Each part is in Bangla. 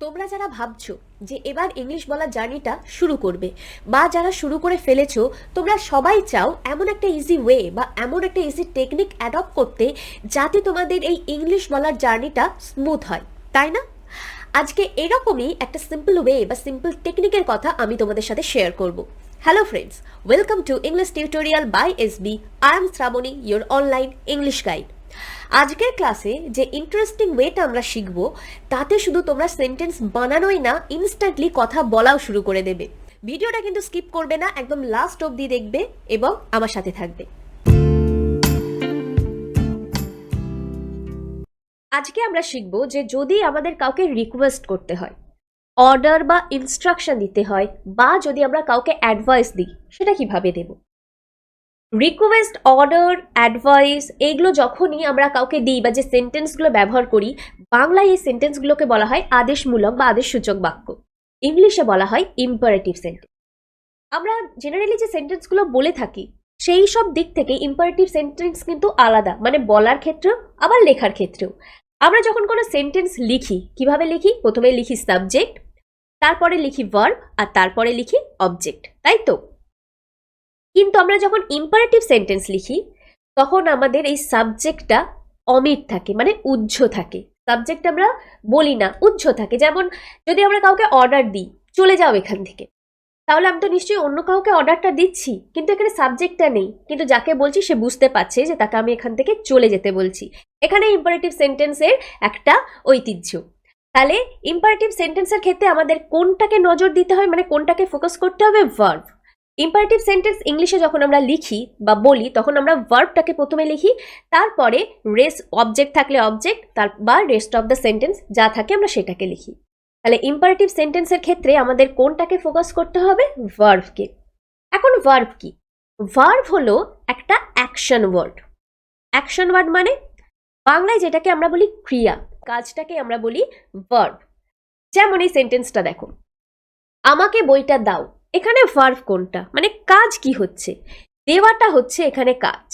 তোমরা যারা ভাবছো যে এবার ইংলিশ বলার জার্নিটা শুরু করবে বা যারা শুরু করে ফেলেছো, তোমরা সবাই চাও এমন একটা ইজি ওয়ে বা এমন একটা ইজি টেকনিক অ্যাডপ্ট করতে যাতে তোমাদের এই ইংলিশ বলার জার্নিটা স্মুথ হয়, তাই না? আজকে এরকমই একটা সিম্পল ওয়ে বা সিম্পল টেকনিকের কথা আমি তোমাদের সাথে শেয়ার করব। Hello friends, welcome to English tutorial by SB. I am Shrabani, your online English guide. আজকের ক্লাসে যে ইন্টারেস্টিং ওয়েটা আমরা শিখব, তাতে শুধু তোমরা সেন্টেন্স বানানোই না, ইনস্ট্যান্টলি কথা বলাও শুরু করে দেবে। ভিডিওটা কিন্তু স্কিপ করবে না, একদম লাস্ট অবধি দেখবে এবং আমার সাথে থাকবে। আজকে আমরা শিখব যে যদি আমাদের কাউকে রিকোয়েস্ট করতে হয়, অর্ডার বা ইনস্ট্রাকশন দিতে হয়, বা যদি আমরা কাউকে অ্যাডভাইস দিই, সেটা কিভাবে দেব। রিকোয়েস্ট, অর্ডার, অ্যাডভাইস এইগুলো যখনই আমরা কাউকে দিই বা যে সেন্টেন্সগুলো ব্যবহার করি, বাংলায় এই সেন্টেন্সগুলোকে বলা হয় আদেশমূলক বা আদেশসূচক বাক্য। ইংলিশে বলা হয় ইম্পারেটিভ সেন্টেন্স। আমরা জেনারেলি যে সেন্টেন্সগুলো বলে থাকি সেই সব দিক থেকে ইম্পারেটিভ সেন্টেন্স কিন্তু আলাদা, মানে বলার ক্ষেত্রেও আবার লেখার ক্ষেত্রেও। আমরা যখন কোনো সেন্টেন্স লিখি, কিভাবে লিখি? প্রথমে লিখি সাবজেক্ট, তারপরে লিখি ভার্ব, আর তারপরে লিখি অবজেক্ট, তাই তো? কিন্তু আমরা যখন ইম্পারেটিভ সেন্টেন্স লিখি তখন আমাদের এই সাবজেক্টটা অমিট থাকে, মানে উহ্য থাকে। সাবজেক্ট আমরা বলি না, উহ্য থাকে। যেমন যদি আমরা কাউকে অর্ডার দিই, চলে যাও এখান থেকে, তাহলে আমি তো নিশ্চয়ই অন্য কাউকে অর্ডারটা দিচ্ছি, কিন্তু এখানে সাবজেক্টটা নেই, কিন্তু যাকে বলছি সে বুঝতে পারছে যে তাকে আমি এখান থেকে চলে যেতে বলছি। এখানে ইম্পারেটিভ সেন্টেন্সের একটা ঐতিহ্য। তাহলে ইম্পারেটিভ সেন্টেন্সের ক্ষেত্রে আমাদের কোনটাকে নজর দিতে হয়, মানে কোনটাকে ফোকাস করতে হবে? ভার্ব। ইম্পারেটিভ সেন্টেন্স ইংলিশে যখন আমরা লিখি বা বলি তখন আমরা ভার্বটাকে প্রথমে লিখি, তারপরে রেস্ট, অবজেক্ট থাকলে অবজেক্ট, তার বা রেস্ট অফ দ্য সেন্টেন্স যা থাকে আমরা সেটাকে লিখি। তাহলে ইম্পারেটিভ সেন্টেন্সের ক্ষেত্রে আমাদের কোনটাকে ফোকাস করতে হবে? ভার্বকে। এখন ভার্ব কি? ভার্ব হলো একটা অ্যাকশন ওয়ার্ড। অ্যাকশন ওয়ার্ড মানে বাংলায় যেটাকে আমরা বলি ক্রিয়া, কাজটাকে আমরা বলি ভার্ব। যেমন এই সেন্টেন্সটা দেখো, আমাকে বইটা দাও। এখানে ভার্ব কোনটা, মানে কাজ কি হচ্ছে? দেওয়াটা হচ্ছে এখানে কাজ,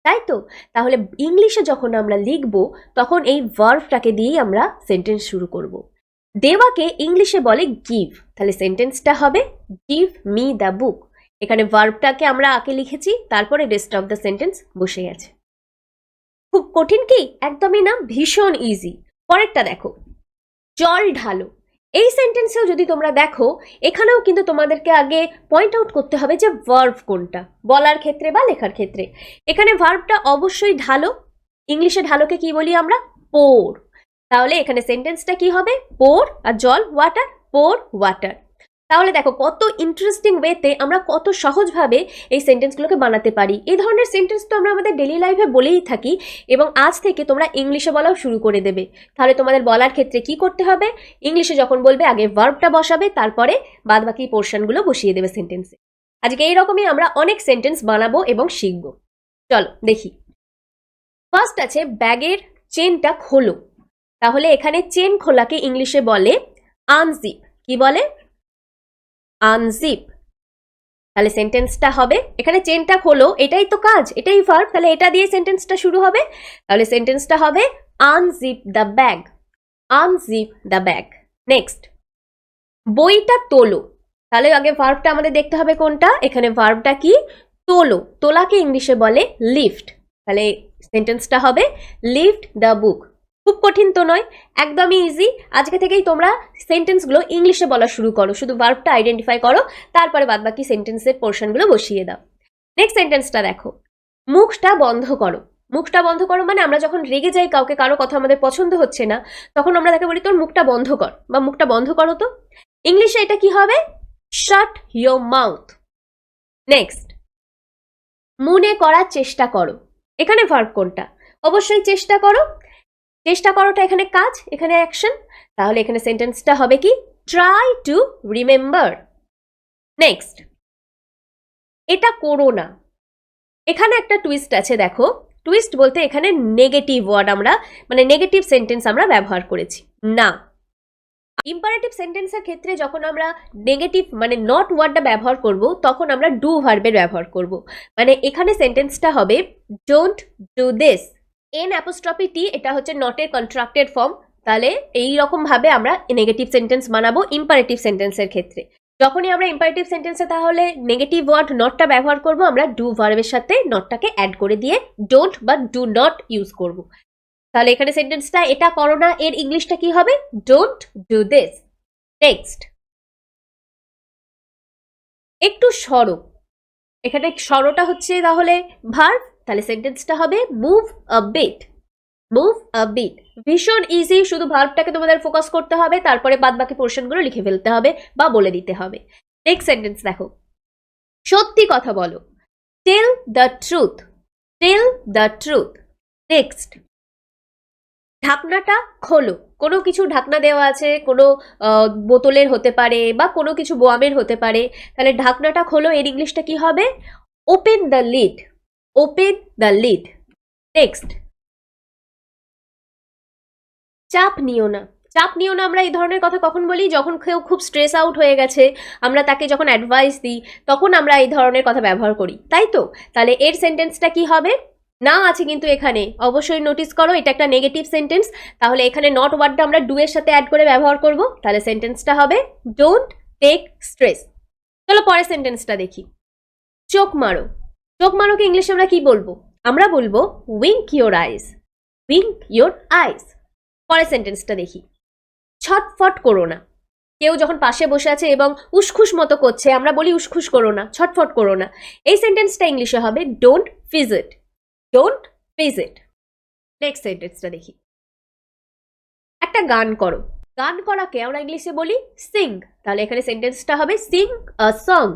তাই তো? তাহলে ইংলিশে যখন আমরা লিখব তখন এই ভার্বটাকে দিয়েই আমরা সেন্টেন্স শুরু করব। দেওয়াকে ইংলিশে বলে গিভ, তাহলে সেন্টেন্সটা হবে গিভ মি দ্য বুক। এখানে ভার্বটাকে আমরা আগে লিখেছি, তারপরে রেস্ট অফ দ্য সেন্টেন্স বসে গেছে। খুব কঠিন কি? একদমই না, ভীষণ ইজি। পরেরটা দেখো, জল ঢালো। এই সেন্টেন্সেও যদি তোমরা দেখো, এখানেও কিন্তু তোমাদেরকে আগে পয়েন্ট আউট করতে হবে যে ভার্ব কোনটা, বলার ক্ষেত্রে বা লেখার ক্ষেত্রে। এখানে ভার্বটা অবশ্যই ঢালো। ইংলিশে ঢালোকে কি বলি আমরা? পোর। তাহলে এখানে সেন্টেন্সটা কি হবে? পোর, আর জল ওয়াটার, পোর ওয়াটার। তাহলে দেখো কত ইন্টারেস্টিং ওয়েতে আমরা কত সহজভাবে এই সেন্টেন্সগুলোকে বানাতে পারি। এই ধরনের সেন্টেন্স তো আমরা আমাদের ডেলি লাইফে বলেই থাকি, এবং আজ থেকে তোমরা ইংলিশে বলাও শুরু করে দেবে। তাহলে তোমাদের বলার ক্ষেত্রে কি করতে হবে? ইংলিশে যখন বলবে আগে ভার্বটা বসাবে, তারপরে বাদবাকি পোর্শনগুলো বসিয়ে দেবে সেন্টেন্সে। আজকে এইরকমই আমরা অনেক সেন্টেন্স বানাবো এবং শিখবো। চলো দেখি। ফার্স্ট আছে ব্যাগের চেনটা খোলো। তাহলে এখানে চেন খোলাকে ইংলিশে বলে আনজিপ। কি বলে? আনজিপ। তাহলে সেন্টেন্সটা হবে এখানে চেনটা খোলো, এটাই তো কাজ, এটাই ভার্ব, তাহলে এটা দিয়ে সেন্টেন্সটা শুরু হবে। তাহলে সেন্টেন্সটা হবে unzip the bag. Unzip the bag. Next, বইটা তোলো। তাহলে আগে ভার্বটা আমাদের দেখতে হবে কোনটা। এখানে ভার্বটা কি? তোলো। তোলাকে ইংলিশে বলে লিফট। তাহলে সেন্টেন্সটা হবে লিফট দ্য বুক। খুব কঠিন তো নয়, একদমই ইজি। আজকে থেকেই তোমরা সেন্টেন্সগুলো ইংলিশে বলা শুরু করো, শুধু ভার্বটা আইডেন্টিফাই করো, তারপরে বাদবাকি সেন্টেন্সের পোর্শনগুলো বসিয়ে দাও। নেক্সট সেন্টেন্সটা দেখো, মুখটা বন্ধ করো। মুখটা বন্ধ করো মানে আমরা যখন রেগে যাই কাউকে, কারো কথা আমাদের পছন্দ হচ্ছে না, তখন আমরা তাকে বলি তোর মুখটা বন্ধ কর, বা মুখটা বন্ধ করো তো। ইংলিশে এটা কি হবে? শাট ইয়োর মাউথ। নেক্সট, মনে করার চেষ্টা করো। এখানে ভার্ব কোনটা? অবশ্যই চেষ্টা করো। চেষ্টা করাটা এখানে কাজ, এখানে অ্যাকশন। তাহলে এখানে সেন্টেন্সটা হবে কি? Try to remember. নেক্সট, এটা করো না। এখানে একটা টুইস্ট আছে, দেখো। টুইস্ট বলতে এখানে নেগেটিভ ওয়ার্ড আমরা, মানে নেগেটিভ সেন্টেন্স আমরা ব্যবহার করেছি না। ইম্পারেটিভ সেন্টেন্সের ক্ষেত্রে যখন আমরা নেগেটিভ মানে নট ওয়ার্ডটা ব্যবহার করব, তখন আমরা ডু ভার্বের ব্যবহার করব। মানে এখানে সেন্টেন্সটা হবে don't do this. N apostrophe টি, এটা হচ্ছে নটের কন্ট্রাক্টেড ফর্ম, তাহলে এই রকম ভাবে আমরা নেগেটিভ সেন্টেন্স বানাবো ইম্পারেটিভ সেন্টেন্সের ক্ষেত্রে। যখনই আমরা ইম্পারেটিভ সেন্টেন্সে তাহলে নেগেটিভ ওয়ার্ড নটটা ব্যবহার করব, আমরা ডু ভার্বের সাথে নটটাকে অ্যাড করে দিয়ে ডোন্ট বা ডু নট ইউজ করব। তাহলে এখানে সেন্টেন্সটা এটা করো না, এর ইংলিশটা কি হবে? Don't do this. নেক্সট, একটু সরো। এখানে সরোটা হচ্ছে তাহলে ভার্ব, তাহলে সেন্টেন্সটা হবে move a bit. Move a bit ভীষণ ইজি, শুধু ভার্বটাকে তোমাদের ফোকাস করতে হবে, তারপরে বাদ বাকি পোর্শনগুলো লিখে ফেলতে হবে বা বলে দিতে হবে। নেক্সট সেন্টেন্স দেখো, সত্যি কথা বলো। Tell the truth. Tell the truth. Next, ঢাকনাটা খোলো। কোনো কিছু ঢাকনা দেওয়া আছে, কোনো বোতলের হতে পারে বা কোনো কিছু বোয়ামের হতে পারে, তাহলে ঢাকনাটা খোলো এর ইংলিশটা কি হবে? Open the lead. Open the lead. Next, চাপ নিও না। চাপ নিও না আমরা এই ধরনের কথা কখন বলি? যখন কেউ খুব স্ট্রেস আউট হয়ে গেছে, আমরা তাকে যখন অ্যাডভাইস দিই তখন আমরা এই ধরনের কথা ব্যবহার করি, তাই তো? তাহলে এর সেন্টেন্সটা কি হবে? না আছে কিন্তু এখানে, অবশ্যই নোটিস করো এটা একটা নেগেটিভ সেন্টেন্স, তাহলে এখানে নট ওয়ার্ডটা আমরা ডু এর সাথে অ্যাড করে ব্যবহার করব, তাহলে সেন্টেন্সটা হবে ডোন্ট টেক স্ট্রেস। চলো পরের সেন্টেন্সটা দেখি, চোখ মারো। চোখ মারোকে ইংলিশে আমরা কি বলবো? আমরা বলবো Wynk your eyes. Wynk your eyes. পরের সেন্টেন্সটা দেখি, ছটফট করো না। কেউ যখন পাশে বসে আছে এবং উসখুস মতো করছে, আমরা বলি উসখুস করো না, ছটফট করো না। এই সেন্টেন্সটা ইংলিশে হবে don't fidget. Don't fidget. Next সেন্টেন্সটা দেখি, একটা গান করো। গান করাকে আমরা ইংলিশে বলি সিং, তাহলে এখানে সেন্টেন্সটা হবে সিং আ সং।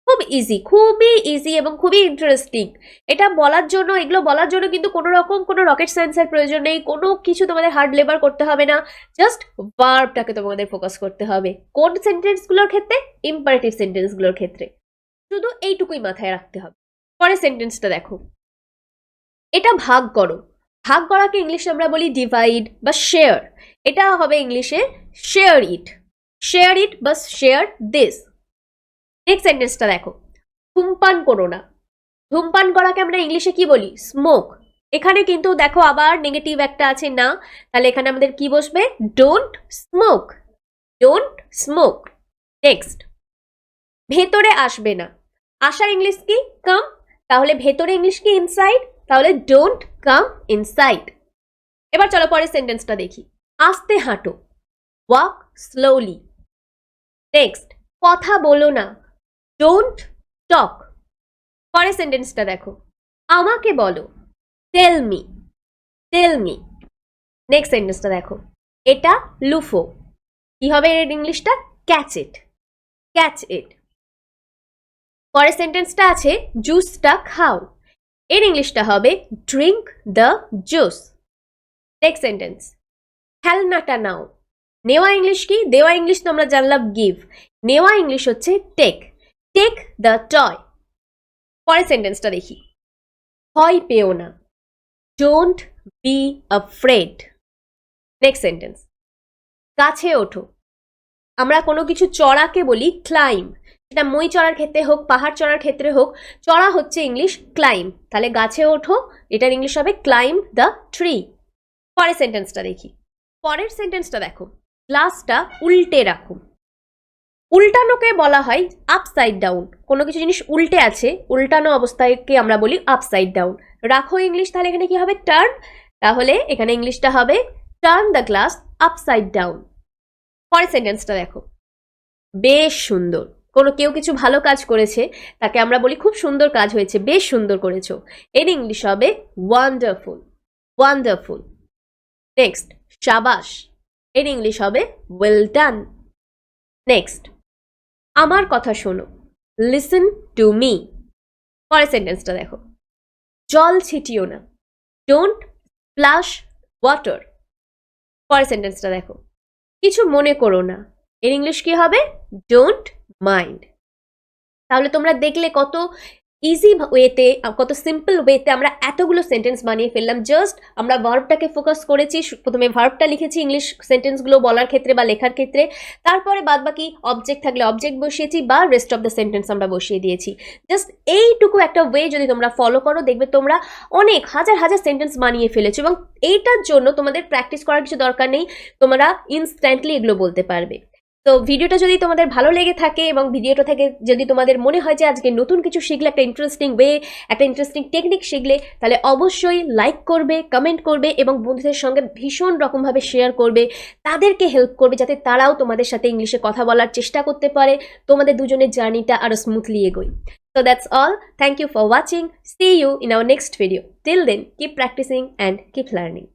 খুব ইজি, খুবই ইজি এবং খুবই ইন্টারেস্টিং। এটা বলার জন্য, এগুলো বলার জন্য কিন্তু কোনো রকম কোনো রকেট সায়েন্সের প্রয়োজন নেই, কোনো কিছু তোমাদের হার্ড লেবার করতে হবে না, জাস্ট ভার্বটাকে তোমাদের ফোকাস করতে হবে। কোন সেন্টেন্সগুলোর ক্ষেত্রে? ইম্পারেটিভ সেন্টেন্সগুলোর ক্ষেত্রে। শুধু এইটুকুই মাথায় রাখতে হবে। পরের সেন্টেন্সটা দেখো, এটা ভাগ করো। ভাগ করাকে ইংলিশে আমরা বলি ডিভাইড বা শেয়ার, এটা হবে ইংলিশে শেয়ার ইট। শেয়ার ইট বা শেয়ার দিস। নেক্সট সেন্টেন্সটা দেখো, ধূমপান করো না। ধূমপান করাকে আমরা ইংলিশে কি বলি? স্মোক। এখানে কিন্তু দেখো আবার নেগেটিভ একটা আছে না, তাহলে এখানে আমাদের কি বসবে? Don't smoke. Don't smoke. Next, ভেতরে আসবে না। আসা ইংলিশ কি? কাম, তাহলে ভেতরে ইংলিশ কি? ইনসাইড, তাহলে ডোন্ট কাম ইনসাইড। এবার চলো পরের সেন্টেন্সটা দেখি, আস্তে হাঁটো। Walk slowly. নেক্সট, কথা বলো না। Don't talk. পরের সেন্টেন্সটা দেখো, আমাকে বলো। Tell me. Tell me. Next সেন্টেন্সটা দেখো, এটা লুফো। কি হবে এর ইংলিশটা? Catch it. Catch it. পরের সেন্টেন্সটা আছে জুসটা খাও, এর ইংলিশটা হবে drink the juice. Next sentence, খেলনাটা নাও। নেওয়া ইংলিশ কি? দেওয়া ইংলিশ তো আমরা জানলাম গিভ, নেওয়া ইংলিশ হচ্ছে টেক। Take the toy. পরের সেন্টেন্সটা দেখি, ভয় পেও না। Don't be afraid. Next sentence, গাছে ওঠো। আমরা কোনো কিছু চড়াকে বলি ক্লাইম, সেটা মই চড়ার ক্ষেত্রে হোক, পাহাড় চড়ার ক্ষেত্রে হোক, চড়া হচ্ছে ইংলিশ ক্লাইম, তাহলে গাছে ওঠো এটার ইংলিশ হবে ক্লাইম দ্য ট্রি। পরের সেন্টেন্সটা দেখি, পরের সেন্টেন্সটা দেখো, গ্লাসটা উল্টে রাখো। উল্টানোকে বলা হয় আপসাইড ডাউন, কোনো কিছু জিনিস উল্টে আছে, উল্টানো অবস্থাকে আমরা বলি আপসাইড ডাউন। রাখো ইংলিশ তাহলে এখানে কি হবে? টার্ন, তাহলে এখানে ইংলিশটা হবে turn the glass upside down. পরের সেন্টেন্সটা দেখো, বেশ সুন্দর। কোনো কেউ কিছু ভালো কাজ করেছে, তাকে আমরা বলি খুব সুন্দর কাজ হয়েছে, বেশ সুন্দর করেছো, এর ইংলিশ হবে ওয়ান্ডারফুল। ওয়ান্ডারফুল। নেক্সট, শাবাশ, এর ইংলিশ হবে ওয়েল ডান। নেক্সট, আমার কথা শোনো। Listen to me. পরের সেন্টেন্সটা দেখো, জল ছিটিও না। Don't splash water. পরের সেন্টেন্সটা দেখো, কিছু মনে করো না, এর ইংলিশ কি হবে? Don't mind. তাহলে তোমরা দেখলে কত ইজি ওয়েতে, কত সিম্পল ওয়েতে আমরা এতগুলো সেন্টেন্স বানিয়ে ফেললাম। জাস্ট আমরা ভার্বটাকে ফোকাস করেছি, প্রথমে ভার্বটা লিখেছি ইংলিশ সেন্টেন্সগুলো বলার ক্ষেত্রে বা লেখার ক্ষেত্রে, তারপরে বাদ বাকি অবজেক্ট থাকলে অবজেক্ট বসিয়েছি বা রেস্ট অফ দ্য সেন্টেন্স আমরা বসিয়ে দিয়েছি। জাস্ট এইটুকু একটা ওয়ে যদি তোমরা ফলো করো, দেখবে তোমরা অনেক হাজার হাজার সেন্টেন্স বানিয়ে ফেলেছো, এবং এইটার জন্য তোমাদের প্র্যাকটিস করার কিছু দরকার নেই, তোমরা ইনস্ট্যান্টলি এগুলো বলতে পারবে। তো ভিডিওটা যদি তোমাদের ভালো লেগে থাকে এবং ভিডিওটা থেকে যদি তোমাদের মনে হয় যে আজকে নতুন কিছু শিখলে, একটা ইন্টারেস্টিং ওয়ে, একটা ইন্টারেস্টিং টেকনিক শিখলে, তাহলে অবশ্যই লাইক করবে, কমেন্ট করবে এবং বন্ধুদের সঙ্গে ভীষণ রকমভাবে শেয়ার করবে, তাদেরকে হেল্প করবে যাতে তারাও তোমাদের সাথে ইংলিশে কথা বলার চেষ্টা করতে পারে, তোমাদের দুজনের জার্নিটা আরও স্মুথলি এগোয়। So that's all. Thank you for watching. See you in our next video. Till then, keep practicing and keep learning.